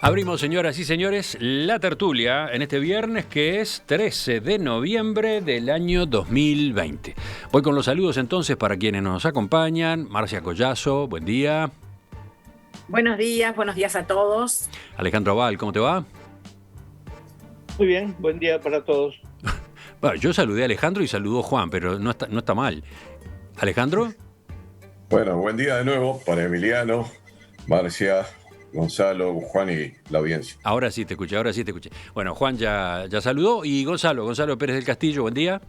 Abrimos, señoras y señores, la tertulia en este viernes que es 13 de noviembre del año 2020. Voy con los saludos entonces para quienes nos acompañan. Marcia Collazo, buen día. Buenos días a todos. Alejandro Abal, ¿cómo te va? Muy bien, buen día para todos. Bueno, yo saludé a Alejandro y saludó Juan, pero no está mal. ¿Alejandro? Bueno, buen día de nuevo para Emiliano, Marcia, Gonzalo, Juan y la audiencia. Ahora sí te escuché. Bueno, Juan ya saludó y Gonzalo Pérez del Castillo, buen día.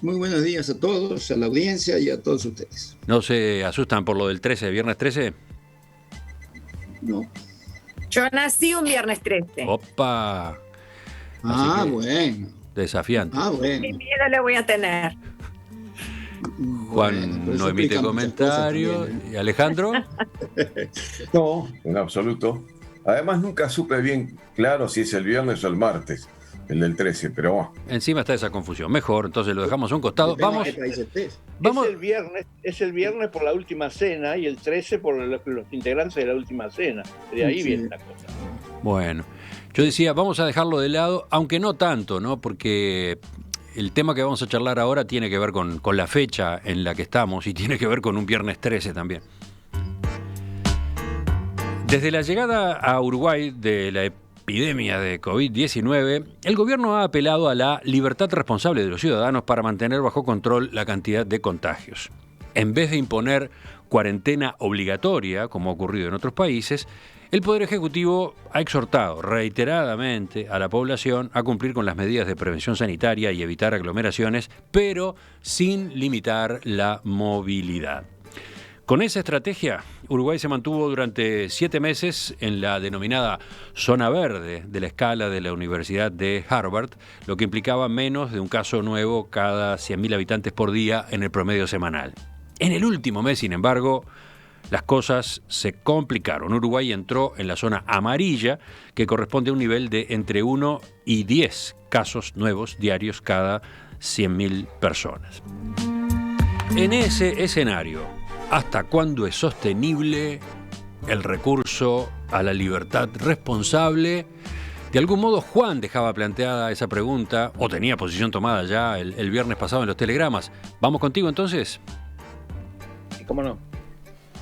Muy buenos días a todos, a la audiencia y a todos ustedes. ¿No se asustan por lo del 13, viernes 13? No. Yo nací un viernes 13. ¡Opa! Bueno. Desafiante. Bueno. ¿Qué miedo le voy a tener? Juan no emite comentario. ¿Y Alejandro? No, en absoluto. Además nunca supe bien claro si es el viernes o el martes, el del 13, pero bueno. Encima está esa confusión. Mejor, entonces lo dejamos a un costado. Vamos. Es el viernes por la última cena y el 13 por los integrantes de la última cena. De ahí viene la cosa. Bueno, yo decía, vamos a dejarlo de lado, aunque no tanto, ¿no? Porque el tema que vamos a charlar ahora tiene que ver con la fecha en la que estamos y tiene que ver con un viernes 13 también. Desde la llegada a Uruguay de la epidemia de COVID-19, el gobierno ha apelado a la libertad responsable de los ciudadanos para mantener bajo control la cantidad de contagios. En vez de imponer cuarentena obligatoria, como ha ocurrido en otros países, el Poder Ejecutivo ha exhortado reiteradamente a la población a cumplir con las medidas de prevención sanitaria y evitar aglomeraciones, pero sin limitar la movilidad. Con esa estrategia, Uruguay se mantuvo durante 7 meses en la denominada zona verde de la escala de la Universidad de Harvard, lo que implicaba menos de un caso nuevo cada 100.000 habitantes por día en el promedio semanal. En el último mes, sin embargo, las cosas se complicaron. Uruguay entró en la zona amarilla, que corresponde a un nivel de entre 1 y 10 casos nuevos diarios cada 100.000 personas. En ese escenario, ¿hasta cuándo es sostenible el recurso a la libertad responsable? De algún modo, Juan dejaba planteada esa pregunta, o tenía posición tomada ya el viernes pasado en los telegramas. ¿Vamos contigo entonces? ¿Cómo no?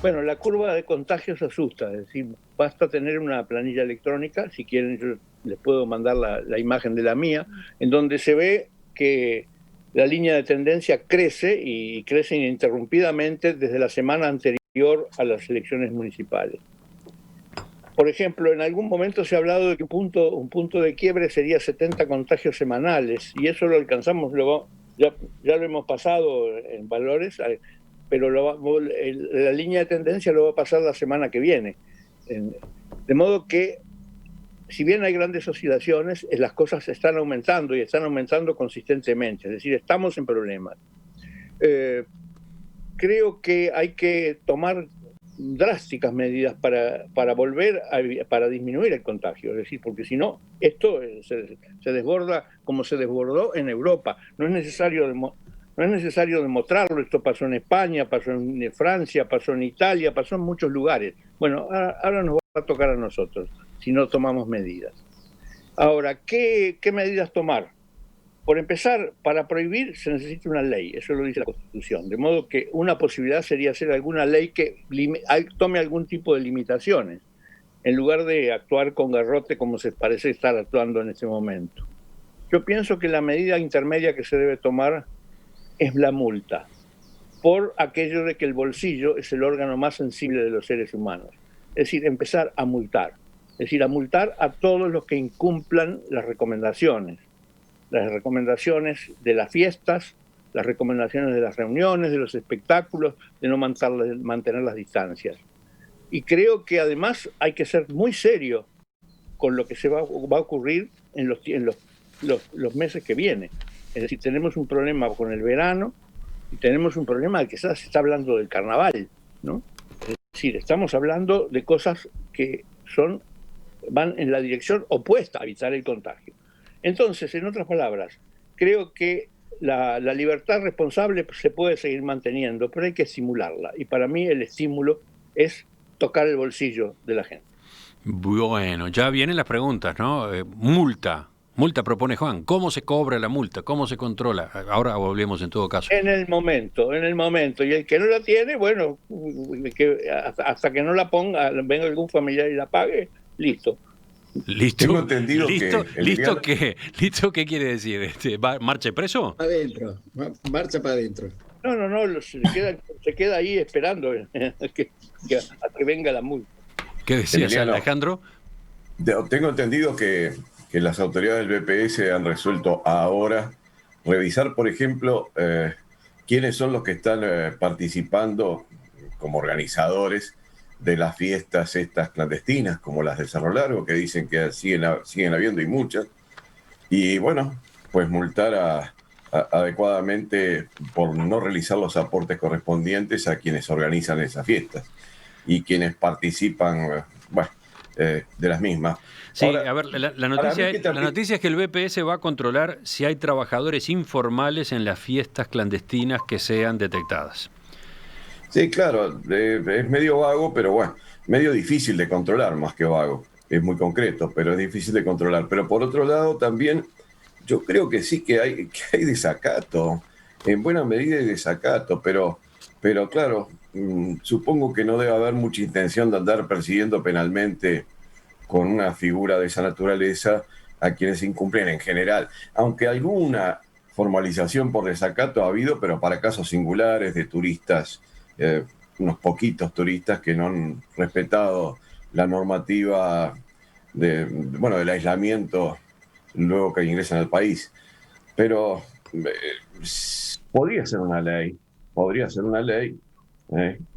Bueno, la curva de contagios asusta, es decir, basta tener una planilla electrónica, si quieren yo les puedo mandar la imagen de la mía, en donde se ve que la línea de tendencia crece y crece ininterrumpidamente desde la semana anterior a las elecciones municipales. Por ejemplo, en algún momento se ha hablado de que un punto de quiebre sería 70 contagios semanales, y eso lo alcanzamos, ya lo hemos pasado en valores, pero la línea de tendencia lo va a pasar la semana que viene. De modo que, si bien hay grandes oscilaciones, las cosas están aumentando y están aumentando consistentemente, es decir, estamos en problemas. Creo que hay que tomar drásticas medidas para disminuir el contagio, es decir, porque si no, esto se desborda como se desbordó en Europa. No es necesario demostrarlo, esto pasó en España, pasó en Francia, pasó en Italia, pasó en muchos lugares. Bueno, ahora nos va a tocar a nosotros, si no tomamos medidas. Ahora, ¿qué medidas tomar? Por empezar, para prohibir se necesita una ley, eso lo dice la Constitución, de modo que una posibilidad sería hacer alguna ley que tome algún tipo de limitaciones, en lugar de actuar con garrote como se parece estar actuando en este momento. Yo pienso que la medida intermedia que se debe tomar es la multa, por aquello de que el bolsillo es el órgano más sensible de los seres humanos. Es decir, empezar a multar. Es decir, a multar a todos los que incumplan las recomendaciones de las fiestas, las recomendaciones de las reuniones, de los espectáculos, de no mantener las distancias. Y creo que además hay que ser muy serio con lo que va a ocurrir en los meses que vienen. Es decir, tenemos un problema con el verano y tenemos un problema de que se está hablando del carnaval, ¿no? Es decir, estamos hablando de cosas que van en la dirección opuesta a evitar el contagio. Entonces, en otras palabras, creo que la libertad responsable se puede seguir manteniendo, pero hay que estimularla. Y para mí el estímulo es tocar el bolsillo de la gente. Bueno, ya vienen las preguntas, ¿no? Multa propone Juan. ¿Cómo se cobra la multa? ¿Cómo se controla? Ahora volvemos en todo caso. En el momento. Y el que no la tiene, bueno, hasta que no la ponga, venga algún familiar y la pague, listo. ¿Listo? Tengo entendido ¿Listo qué? ¿Listo qué quiere decir? ¿Marche preso? Adentro, marcha para adentro. No, se queda ahí esperando a que venga la multa. ¿Qué decías, Emiliano, Alejandro? Tengo entendido que las autoridades del BPS han resuelto ahora revisar, por ejemplo, quiénes son los que están participando como organizadores de las fiestas estas clandestinas, como las de Cerro Largo, que dicen que siguen habiendo y muchas. Y bueno, pues multar adecuadamente por no realizar los aportes correspondientes a quienes organizan esas fiestas y quienes participan, de las mismas. Sí, Ahora, a ver, la noticia es que el BPS va a controlar si hay trabajadores informales en las fiestas clandestinas que sean detectadas. Sí, claro, es medio vago, pero bueno, medio difícil de controlar más que vago. Es muy concreto, pero es difícil de controlar. Pero por otro lado también yo creo que sí que hay desacato, en buena medida hay desacato, pero claro, supongo que no debe haber mucha intención de andar persiguiendo penalmente con una figura de esa naturaleza a quienes incumplen en general, aunque alguna formalización por desacato ha habido, pero para casos singulares de turistas, unos poquitos turistas que no han respetado la normativa del aislamiento luego que ingresan al país. Pero podría ser una ley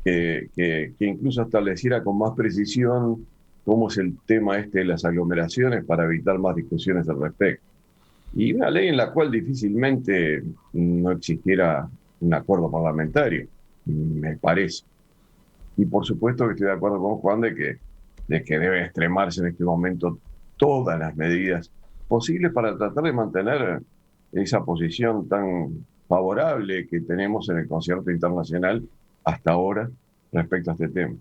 que incluso estableciera con más precisión cómo es el tema de las aglomeraciones para evitar más discusiones al respecto. Y una ley en la cual difícilmente no existiera un acuerdo parlamentario, me parece. Y por supuesto que estoy de acuerdo con Juan de que debe extremarse en este momento todas las medidas posibles para tratar de mantener esa posición tan favorable que tenemos en el concierto internacional hasta ahora respecto a este tema.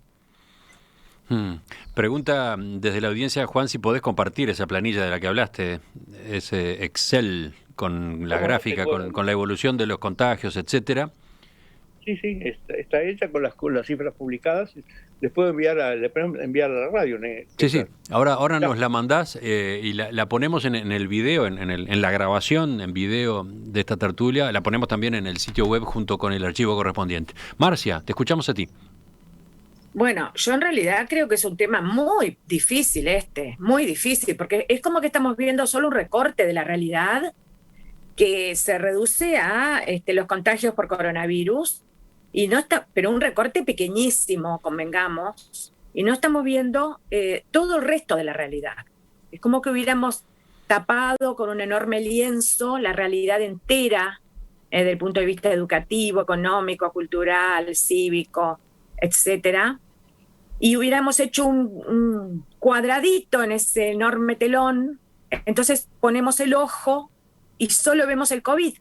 Pregunta desde la audiencia, Juan, si podés compartir esa planilla de la que hablaste, ese Excel con la gráfica, con la evolución de los contagios, etcétera. Sí, está hecha con las cifras publicadas. Les puedo enviar a la radio. Sí. Ahora nos la mandás y la ponemos en el video, en la grabación en video de esta tertulia. La ponemos también en el sitio web junto con el archivo correspondiente. Marcia, te escuchamos a ti. Bueno, yo en realidad creo que es un tema muy difícil muy difícil, porque es como que estamos viendo solo un recorte de la realidad que se reduce a los contagios por coronavirus, y no está, pero un recorte pequeñísimo, convengamos, y no estamos viendo todo el resto de la realidad. Es como que hubiéramos tapado con un enorme lienzo la realidad entera desde el punto de vista educativo, económico, cultural, cívico, etcétera, y hubiéramos hecho un cuadradito en ese enorme telón. Entonces ponemos el ojo y solo vemos el COVID.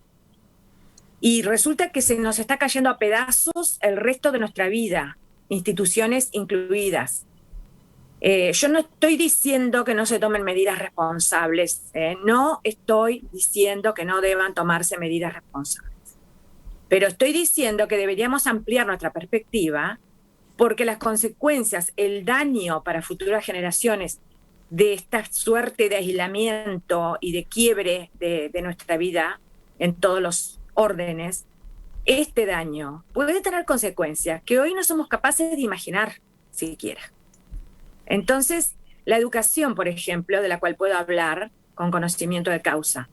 Y resulta que se nos está cayendo a pedazos el resto de nuestra vida, instituciones incluidas. Yo no estoy diciendo que no se tomen medidas responsables, no estoy diciendo que no deban tomarse medidas responsables, pero estoy diciendo que deberíamos ampliar nuestra perspectiva, porque las consecuencias, el daño para futuras generaciones de esta suerte de aislamiento y de quiebre de nuestra vida en todos los órdenes, este daño puede tener consecuencias que hoy no somos capaces de imaginar siquiera. Entonces, la educación, por ejemplo, de la cual puedo hablar con conocimiento de causa,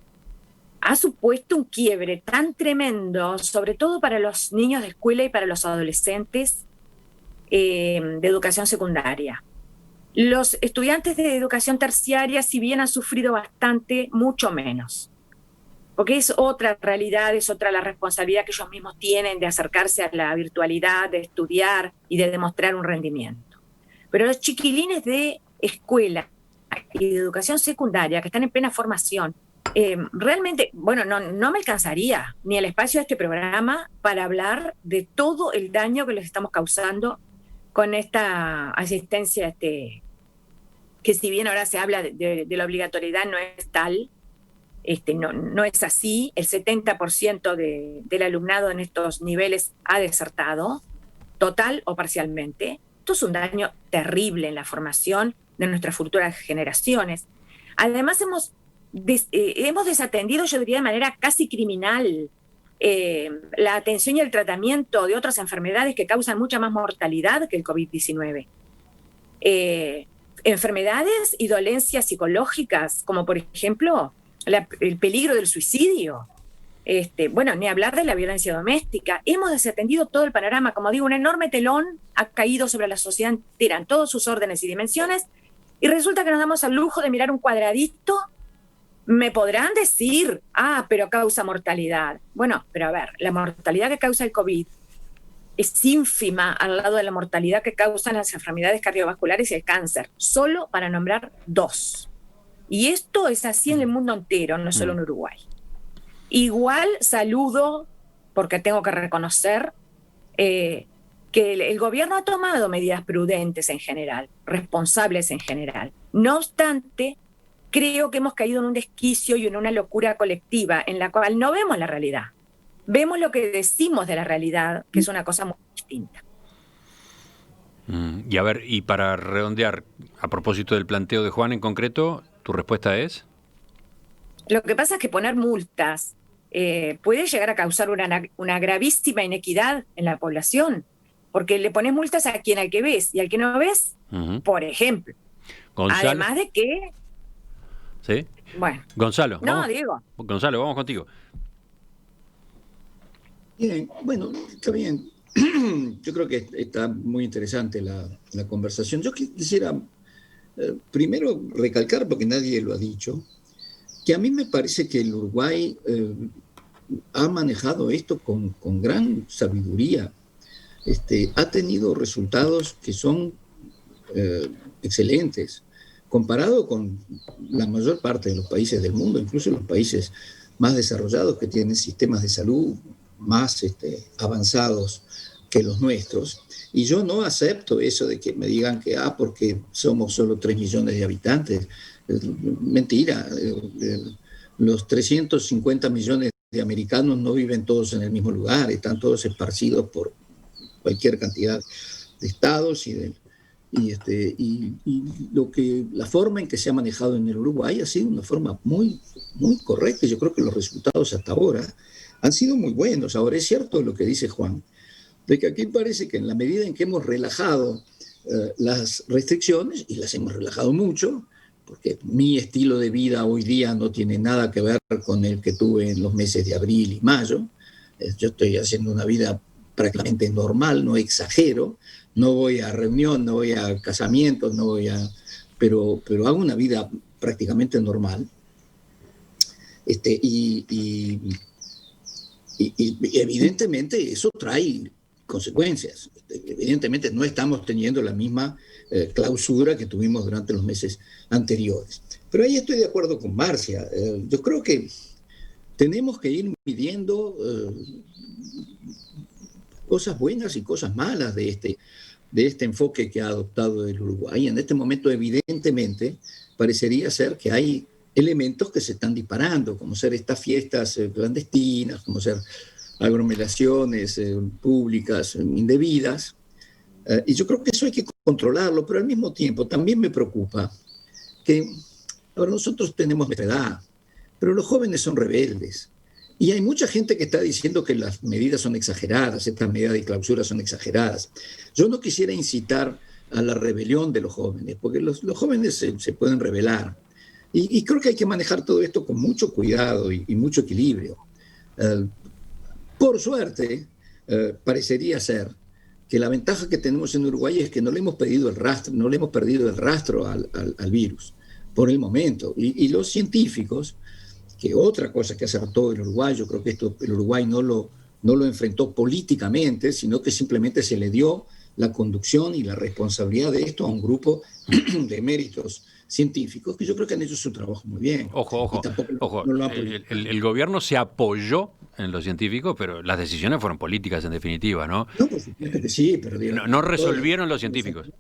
ha supuesto un quiebre tan tremendo, sobre todo para los niños de escuela y para los adolescentes de educación secundaria. Los estudiantes de educación terciaria, si bien han sufrido bastante, mucho menos, porque es otra realidad, es otra la responsabilidad que ellos mismos tienen de acercarse a la virtualidad, de estudiar y de demostrar un rendimiento. Pero los chiquilines de escuela y de educación secundaria que están en plena formación, realmente, bueno, no me alcanzaría ni el espacio de este programa para hablar de todo el daño que les estamos causando con esta asistencia que si bien ahora se habla de la obligatoriedad, no es tal, no es así. El 70% del alumnado en estos niveles ha desertado, total o parcialmente. Esto es un daño terrible en la formación de nuestras futuras generaciones. Además, hemos desatendido, yo diría de manera casi criminal, la atención y el tratamiento de otras enfermedades que causan mucha más mortalidad que el COVID-19. Enfermedades y dolencias psicológicas, como por ejemplo el peligro del suicidio. Bueno, ni hablar de la violencia doméstica. Hemos desatendido todo el panorama. Como digo, un enorme telón ha caído sobre la sociedad entera en todos sus órdenes y dimensiones, y resulta que nos damos al lujo de mirar un cuadradito. Me podrán decir, pero causa mortalidad. Bueno, pero a ver, la mortalidad que causa el COVID es ínfima al lado de la mortalidad que causan las enfermedades cardiovasculares y el cáncer, solo para nombrar 2. Y esto es así en el mundo entero, no solo en Uruguay. Igual saludo, porque tengo que reconocer que el gobierno ha tomado medidas prudentes en general, responsables en general. No obstante, creo que hemos caído en un desquicio y en una locura colectiva en la cual no vemos la realidad. Vemos lo que decimos de la realidad, que es una cosa muy distinta. Y a ver, y para redondear, a propósito del planteo de Juan en concreto, ¿tu respuesta es? Lo que pasa es que poner multas puede llegar a causar una gravísima inequidad en la población, porque le pones multas a quien al que ves y al que no ves, por ejemplo. Gonzalo. Además de que... ¿Sí? Bueno. Gonzalo. No, Diego. Gonzalo, vamos contigo. Bien, bueno, está bien. Yo creo que está muy interesante la conversación. Yo quisiera primero recalcar, porque nadie lo ha dicho, que a mí me parece que el Uruguay ha manejado esto con gran sabiduría. Ha tenido resultados que son excelentes, comparado con la mayor parte de los países del mundo, incluso los países más desarrollados que tienen sistemas de salud más avanzados que los nuestros. Y yo no acepto eso de que me digan que porque somos solo 3 millones de habitantes. Mentira. Los 350 millones de americanos no viven todos en el mismo lugar, están todos esparcidos por cualquier cantidad de estados y la forma en que se ha manejado en el Uruguay ha sido una forma muy, muy correcta. Yo creo que los resultados hasta ahora han sido muy buenos. Ahora, es cierto lo que dice Juan, de que aquí parece que en la medida en que hemos relajado las restricciones, y las hemos relajado mucho, porque mi estilo de vida hoy día no tiene nada que ver con el que tuve en los meses de abril y mayo. Yo estoy haciendo una vida prácticamente normal, no exagero, no voy a reunión, no voy a casamientos, pero hago una vida prácticamente normal. Y evidentemente eso trae consecuencias. Evidentemente no estamos teniendo la misma clausura que tuvimos durante los meses anteriores. Pero ahí estoy de acuerdo con Marcia. Yo creo que tenemos que ir midiendo cosas buenas y cosas malas de este enfoque que ha adoptado el Uruguay. En este momento, evidentemente, parecería ser que hay elementos que se están disparando, como ser estas fiestas clandestinas, como ser aglomeraciones públicas indebidas. Y yo creo que eso hay que controlarlo, pero al mismo tiempo también me preocupa que ahora nosotros tenemos nuestra edad, pero los jóvenes son rebeldes. Y hay mucha gente que está diciendo que las medidas son exageradas, estas medidas de clausura son exageradas. Yo no quisiera incitar a la rebelión de los jóvenes, porque los jóvenes se pueden rebelar. Y creo que hay que manejar todo esto con mucho cuidado y mucho equilibrio. Por suerte, parecería ser que la ventaja que tenemos en Uruguay es que no le hemos perdido el rastro al virus por el momento. Y los científicos, que otra cosa que acertó el Uruguay, yo creo que el Uruguay no lo enfrentó políticamente, sino que simplemente se le dio la conducción y la responsabilidad de esto a un grupo de méritos científicos, que yo creo que han hecho su trabajo muy bien. Ojo. No el gobierno se apoyó en los científicos, pero las decisiones fueron políticas en definitiva, ¿no? No, por supuesto que sí, pero no resolvieron los científicos.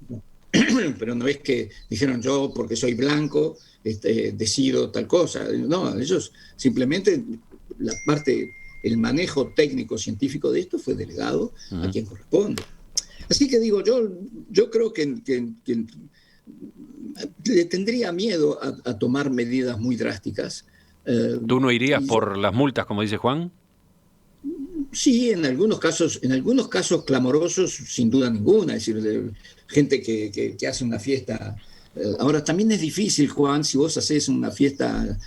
pero no es que dijeron yo porque soy blanco decido tal cosa. No, ellos simplemente el manejo técnico científico de esto fue delegado a quien corresponde. Así que digo, yo creo que le tendría miedo a tomar medidas muy drásticas. ¿Tú no irías por las multas, como dice Juan? Sí, en algunos casos clamorosos, sin duda ninguna. Es decir, gente que hace una fiesta. Ahora, también es difícil, Juan, si vos haces una fiesta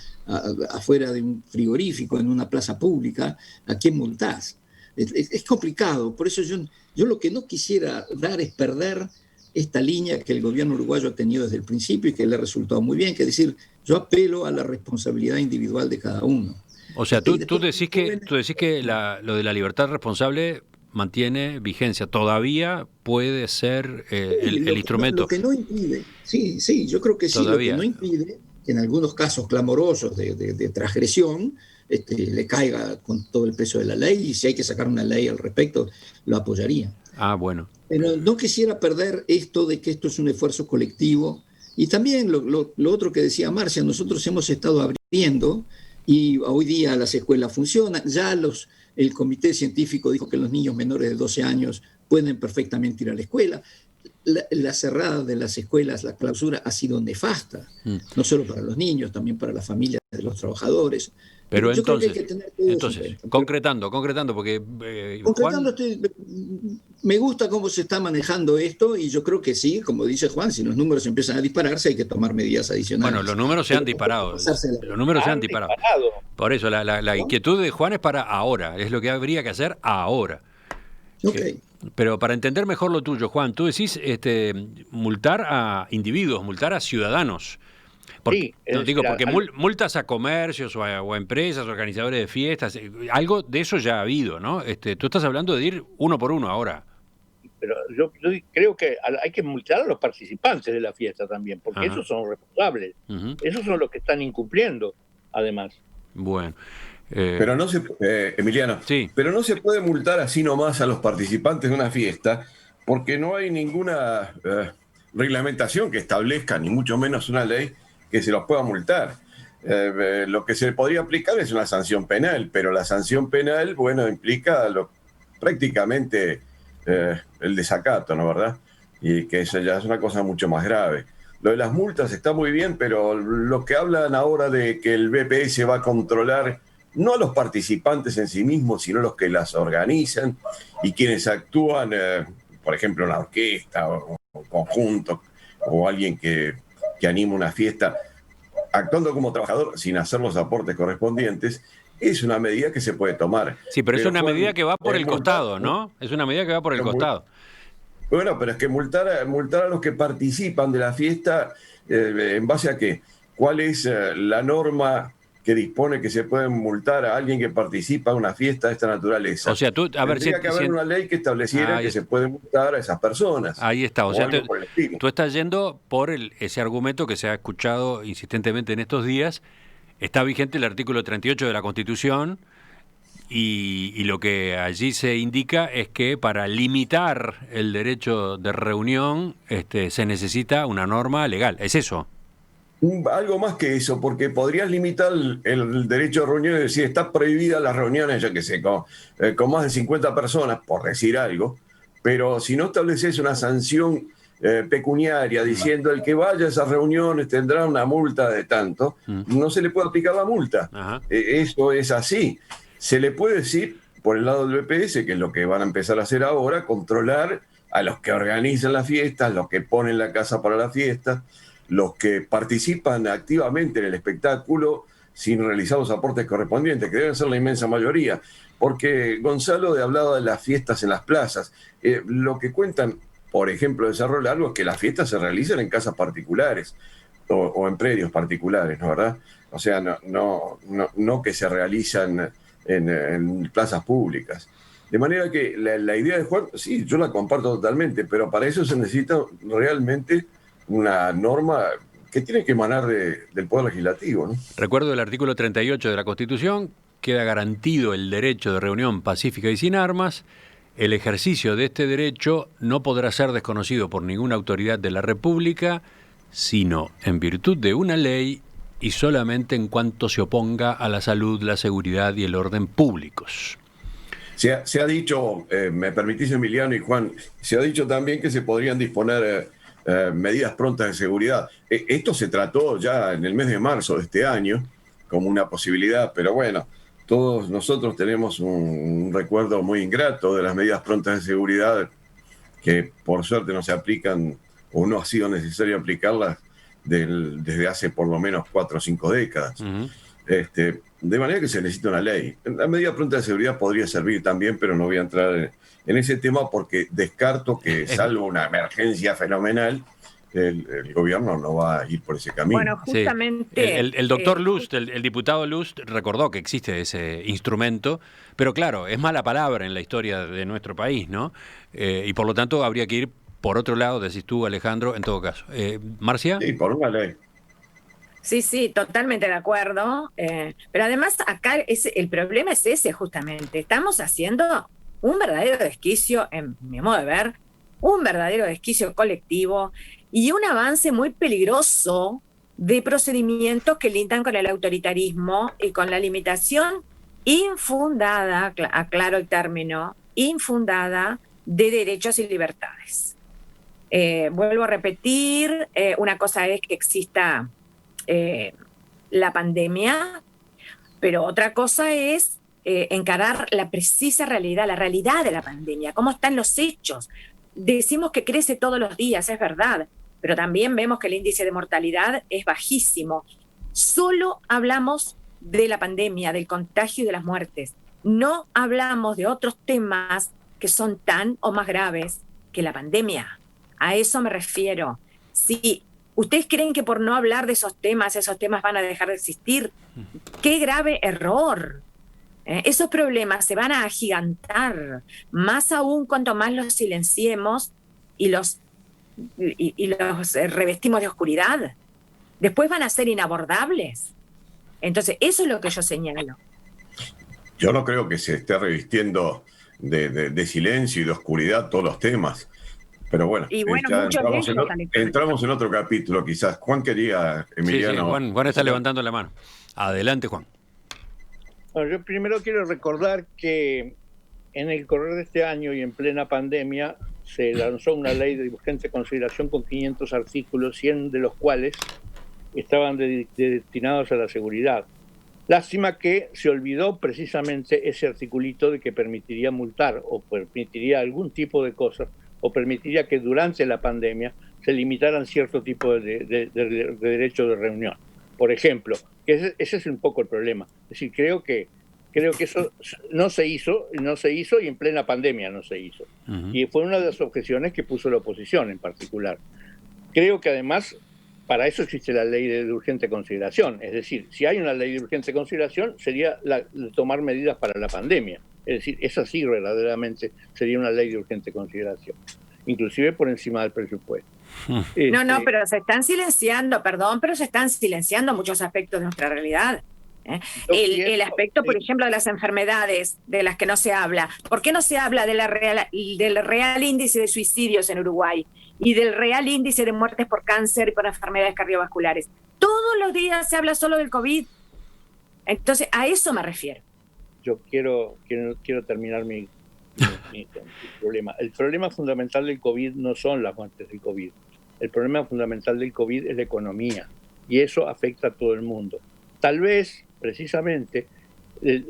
afuera de un frigorífico, en una plaza pública, ¿a quién multás? Es complicado. Por eso yo lo que no quisiera dar es perder esta línea que el gobierno uruguayo ha tenido desde el principio y que le ha resultado muy bien, que es decir, yo apelo a la responsabilidad individual de cada uno. O sea, tú decís que lo de la libertad responsable mantiene vigencia. Todavía puede ser el instrumento. Lo que no impide, sí, yo creo que sí, todavía. Lo que no impide que en algunos casos clamorosos de transgresión le caiga con todo el peso de la ley, y si hay que sacar una ley al respecto, lo apoyaría. Ah, bueno. Pero no quisiera perder esto de que esto es un esfuerzo colectivo. Y también lo otro que decía Marcia, nosotros hemos estado abriendo y hoy día las escuelas funcionan. Ya el comité científico dijo que los niños menores de 12 años pueden perfectamente ir a la escuela. La cerrada de las escuelas, la clausura ha sido nefasta, no solo para los niños, también para las familias de los trabajadores. Pero entonces concretando, porque Juan... me gusta cómo se está manejando esto, y yo creo que sí, como dice Juan, si los números empiezan a dispararse hay que tomar medidas adicionales. Bueno, los números se han disparado. Por eso la inquietud de Juan es para ahora, es lo que habría que hacer ahora. Okay. Pero para entender mejor lo tuyo, Juan, tú decís multar a individuos, multar a ciudadanos. Porque multas a comercios o a empresas, organizadores de fiestas, algo de eso ya ha habido, ¿no? Tú estás hablando de ir uno por uno ahora. Pero yo creo que hay que multar a los participantes de la fiesta también, porque esos son responsables. Esos son los que están incumpliendo, además. Bueno. Pero no se, Emiliano, sí. Pero no se puede multar así nomás a los participantes de una fiesta, porque no hay ninguna reglamentación que establezca, ni mucho menos una ley, que se los pueda multar. Lo que se podría aplicar es una sanción penal, pero la sanción penal, bueno, implica prácticamente el desacato, ¿no, verdad? Y que eso ya es una cosa mucho más grave. Lo de las multas está muy bien, pero lo que hablan ahora de que el BPS va a controlar no a los participantes en sí mismos, sino a los que las organizan y quienes actúan, por ejemplo, en la orquesta o conjunto, o alguien que anima una fiesta, actuando como trabajador sin hacer los aportes correspondientes, es una medida que se puede tomar. Sí, pero es una medida que va por el costado, ¿no? Es una medida que va por el costado. Bueno, pero es que multar a los que participan de la fiesta, ¿en base a qué? ¿Cuál es la norma que dispone que se puede multar a alguien que participa de una fiesta de esta naturaleza? O sea, tendría que haber una ley que estableciera que se puede multar a esas personas. Ahí está, o sea, tú estás yendo por ese argumento que se ha escuchado insistentemente en estos días. Está vigente el artículo 38 de la Constitución y lo que allí se indica es que para limitar el derecho de reunión se necesita una norma legal. ¿Es eso? Algo más que eso, porque podrías limitar el derecho de reunión y decir, está prohibida las reuniones, yo qué sé, con más de 50 personas, por decir algo, pero si no estableces una sanción pecuniaria diciendo el que vaya a esas reuniones tendrá una multa de tanto, no se le puede aplicar la multa. Eso es así. Se le puede decir, por el lado del BPS, que es lo que van a empezar a hacer ahora, controlar a los que organizan las fiestas, los que ponen la casa para la fiesta, los que participan activamente en el espectáculo sin realizar los aportes correspondientes, que deben ser la inmensa mayoría. Porque Gonzalo hablaba de las fiestas en las plazas. Lo que cuentan, por ejemplo, de Cerro Largo, es que las fiestas se realizan en casas particulares o en predios particulares, ¿no, verdad? O sea, no que se realizan en plazas públicas. De manera que la idea de Juan, sí, yo la comparto totalmente, pero para eso se necesita realmente una norma que tiene que emanar del Poder Legislativo, ¿no? Recuerdo el artículo 38 de la Constitución, queda garantido el derecho de reunión pacífica y sin armas. el ejercicio de este derecho no podrá ser desconocido por ninguna autoridad de la República, sino en virtud de una ley y solamente en cuanto se oponga a la salud, la seguridad y el orden públicos. Se ha dicho, me permitís, Emiliano y Juan, se ha dicho también que se podrían disponer medidas prontas de seguridad. Esto se trató ya en el mes de marzo de este año como una posibilidad, pero bueno, todos nosotros tenemos un recuerdo muy ingrato de las medidas prontas de seguridad que por suerte no se aplican o no ha sido necesario aplicarlas desde hace por lo menos 4 o 5 décadas. Uh-huh. De manera que se necesita una ley. La medida pronta de seguridad podría servir también, pero no voy a entrar en ese tema porque descarto que, salvo una emergencia fenomenal, el gobierno no va a ir por ese camino. Bueno, justamente... Sí. El doctor Lust, el diputado Lust, recordó que existe ese instrumento, pero claro, es mala palabra en la historia de nuestro país, ¿no? Y por lo tanto habría que ir por otro lado, decís tú, Alejandro, en todo caso. ¿Marcia? Sí, por una ley. Sí, totalmente de acuerdo. Pero además acá el problema es ese justamente. Estamos haciendo un verdadero desquicio, en mi modo de ver, un verdadero desquicio colectivo y un avance muy peligroso de procedimientos que lindan con el autoritarismo y con la limitación infundada, aclaro el término, infundada de derechos y libertades. Vuelvo a repetir, una cosa es que exista la pandemia, pero otra cosa es encarar la precisa realidad, la realidad de la pandemia, cómo están los hechos. Decimos que crece todos los días, es verdad, pero también vemos que el índice de mortalidad es bajísimo. Solo hablamos de la pandemia, del contagio y de las muertes. No hablamos de otros temas que son tan o más graves que la pandemia. A eso me refiero. Si ustedes creen que por no hablar de esos temas van a dejar de existir, ¡qué grave error! Esos problemas se van a agigantar, más aún cuanto más los silenciemos y los revestimos de oscuridad. Después van a ser inabordables. Entonces, eso es lo que yo señalo. Yo no creo que se esté revistiendo de silencio y de oscuridad todos los temas. Pero bueno, entramos en otro capítulo quizás. Juan quería, Emiliano... Sí, Juan está levantando la mano. Adelante, Juan. Bueno, yo primero quiero recordar que en el correr de este año y en plena pandemia se lanzó una ley de urgente consideración con 500 artículos, 100 de los cuales estaban destinados a la seguridad. Lástima que se olvidó precisamente ese articulito de que permitiría multar o permitiría algún tipo de cosas o permitiría que durante la pandemia se limitaran cierto tipo de derecho de reunión. Por ejemplo, ese es un poco el problema. Es decir, creo que eso no se hizo y en plena pandemia no se hizo. Uh-huh. Y fue una de las objeciones que puso la oposición en particular. Creo que además para eso existe la ley de urgente consideración. Es decir, si hay una ley de urgente consideración sería tomar medidas para la pandemia. Es decir, esa sí verdaderamente sería una ley de urgente consideración, inclusive por encima del presupuesto. No, pero se están silenciando muchos aspectos de nuestra realidad. El aspecto, por ejemplo, de las enfermedades de las que no se habla. ¿Por qué no se habla del real índice de suicidios en Uruguay y del real índice de muertes por cáncer y por enfermedades cardiovasculares? Todos los días se habla solo del COVID. Entonces, a eso me refiero. Yo quiero terminar mi problema. El problema fundamental del COVID no son las muertes del COVID. El problema fundamental del COVID es la economía. Y eso afecta a todo el mundo. Tal vez, precisamente,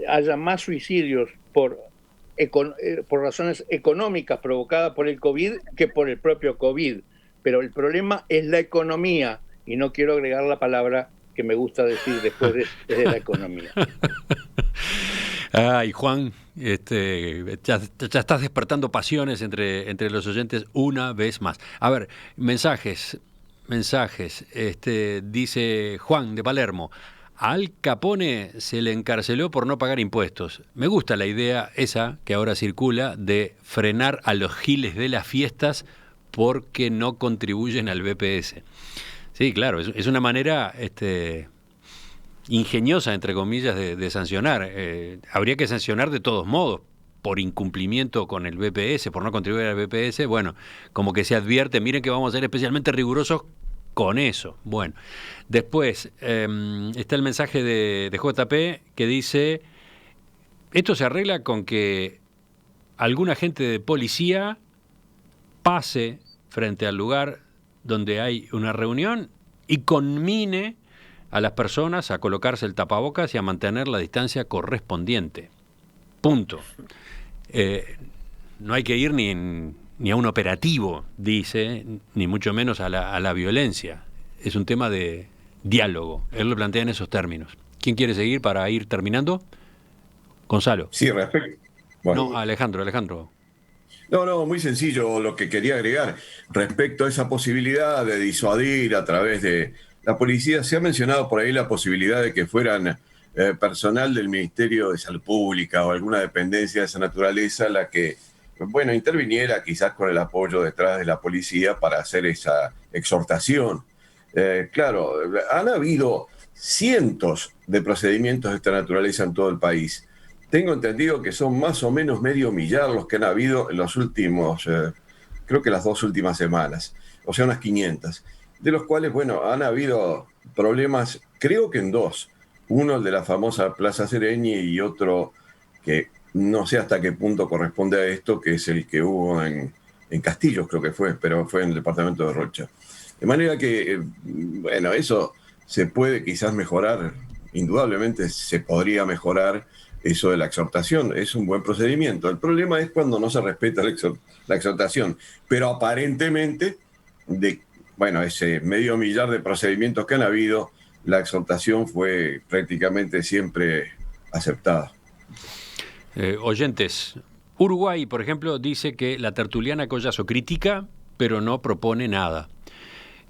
haya más suicidios por razones económicas provocadas por el COVID que por el propio COVID. Pero el problema es la economía. Y no quiero agregar la palabra que me gusta decir después de la economía. Ay, Juan, ya estás despertando pasiones entre los oyentes una vez más. A ver, mensajes. Dice Juan de Palermo: a Al Capone se le encarceló por no pagar impuestos. Me gusta la idea esa que ahora circula de frenar a los giles de las fiestas porque no contribuyen al BPS. Sí, claro, es una manera ingeniosa, entre comillas, de sancionar. Habría que sancionar de todos modos, por incumplimiento con el BPS, por no contribuir al BPS, bueno, como que se advierte, miren que vamos a ser especialmente rigurosos con eso. Bueno, después está el mensaje de JP que dice, esto se arregla con que algún agente de policía pase frente al lugar donde hay una reunión y conmine a las personas a colocarse el tapabocas y a mantener la distancia correspondiente. Punto. No hay que ir ni a un operativo, dice, ni mucho menos a la violencia. Es un tema de diálogo. Él lo plantea en esos términos. ¿Quién quiere seguir para ir terminando? Gonzalo. Sí, respecto. Bueno. No, Alejandro. No, muy sencillo lo que quería agregar. Respecto a esa posibilidad de disuadir a través de la policía, se ha mencionado por ahí la posibilidad de que fueran personal del Ministerio de Salud Pública o alguna dependencia de esa naturaleza la que, bueno, interviniera quizás con el apoyo detrás de la policía para hacer esa exhortación. Claro, han habido cientos de procedimientos de esta naturaleza en todo el país. Tengo entendido que son más o menos medio millar los que han habido en los últimos, creo que las 2 últimas semanas, o sea, unas 500, de los cuales, bueno, han habido problemas, creo que en 2. Uno, el de la famosa Plaza Sereñi, y otro que no sé hasta qué punto corresponde a esto, que es el que hubo en Castillos, creo que fue, pero fue en el departamento de Rocha. De manera que, bueno, eso se puede quizás mejorar, indudablemente se podría mejorar eso de la exhortación, es un buen procedimiento. El problema es cuando no se respeta la exhortación, pero aparentemente, ese medio millar de procedimientos que han habido, la exhortación fue prácticamente siempre aceptada. Oyentes, Uruguay, por ejemplo, dice que la tertuliana Collazo critica, pero no propone nada.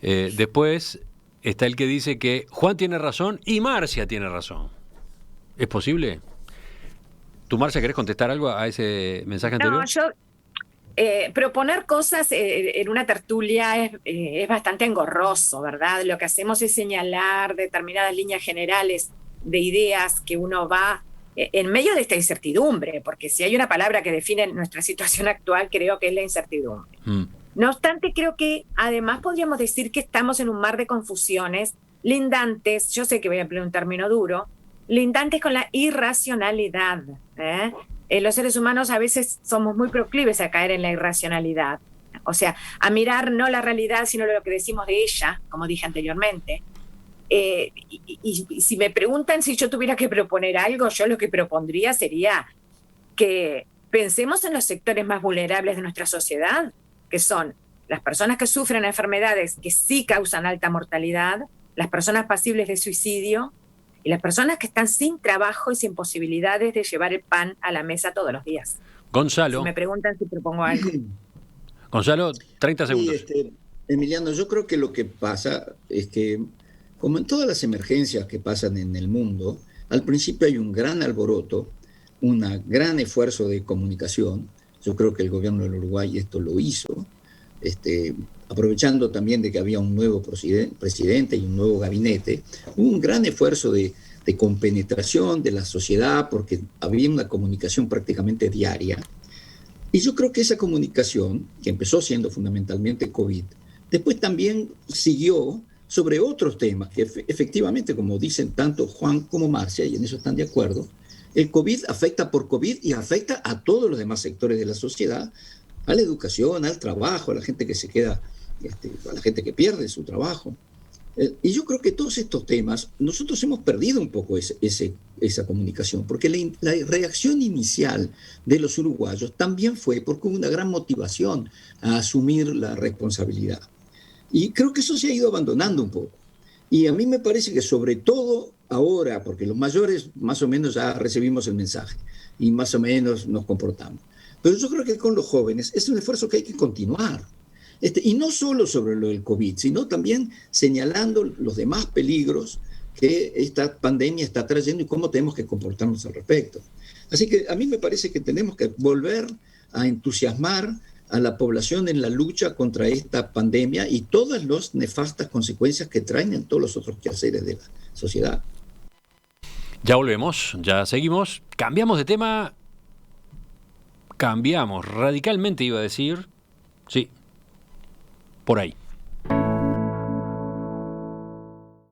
Después está el que dice que Juan tiene razón y Marcia tiene razón. ¿Es posible? ¿Tú, Marcia, querés contestar algo a ese mensaje anterior? No, yo proponer cosas en una tertulia es bastante engorroso, ¿verdad? Lo que hacemos es señalar determinadas líneas generales de ideas que uno va en medio de esta incertidumbre, porque si hay una palabra que define nuestra situación actual, creo que es la incertidumbre. No obstante, creo que además podríamos decir que estamos en un mar de confusiones lindantes, yo sé que voy a emplear un término duro, lindantes con la irracionalidad. Los seres humanos a veces somos muy proclives a caer en la irracionalidad, o sea, a mirar no la realidad, sino lo que decimos de ella, como dije anteriormente. Y si me preguntan si yo tuviera que proponer algo, yo lo que propondría sería que pensemos en los sectores más vulnerables de nuestra sociedad, que son las personas que sufren enfermedades que sí causan alta mortalidad, las personas pasibles de suicidio y las personas que están sin trabajo y sin posibilidades de llevar el pan a la mesa todos los días. Gonzalo. Si me preguntan si propongo algo. Gonzalo, 30 segundos. Emiliano, yo creo que lo que pasa es que, como en todas las emergencias que pasan en el mundo, al principio hay un gran alboroto, un gran esfuerzo de comunicación. Yo creo que el gobierno del Uruguay esto lo hizo, aprovechando también de que había un nuevo presidente y un nuevo gabinete. Hubo un gran esfuerzo de compenetración de la sociedad porque había una comunicación prácticamente diaria. Y yo creo que esa comunicación, que empezó siendo fundamentalmente COVID, después también siguió sobre otros temas que efectivamente, como dicen tanto Juan como Marcia, y en eso están de acuerdo, el COVID afecta por COVID y afecta a todos los demás sectores de la sociedad, a la educación, al trabajo, a la gente que se queda, a la gente que pierde su trabajo. Y yo creo que todos estos temas, nosotros hemos perdido un poco esa comunicación, porque la reacción inicial de los uruguayos también fue porque hubo una gran motivación a asumir la responsabilidad. Y creo que eso se ha ido abandonando un poco. Y a mí me parece que sobre todo ahora, porque los mayores más o menos ya recibimos el mensaje y más o menos nos comportamos. Pero yo creo que con los jóvenes es un esfuerzo que hay que continuar. Y no solo sobre lo del COVID, sino también señalando los demás peligros que esta pandemia está trayendo y cómo tenemos que comportarnos al respecto. Así que a mí me parece que tenemos que volver a entusiasmar a la población en la lucha contra esta pandemia y todas las nefastas consecuencias que traen en todos los otros quehaceres de la sociedad. Ya volvemos, ya seguimos. Cambiamos de tema cambiamos radicalmente, iba a decir, sí, por ahí.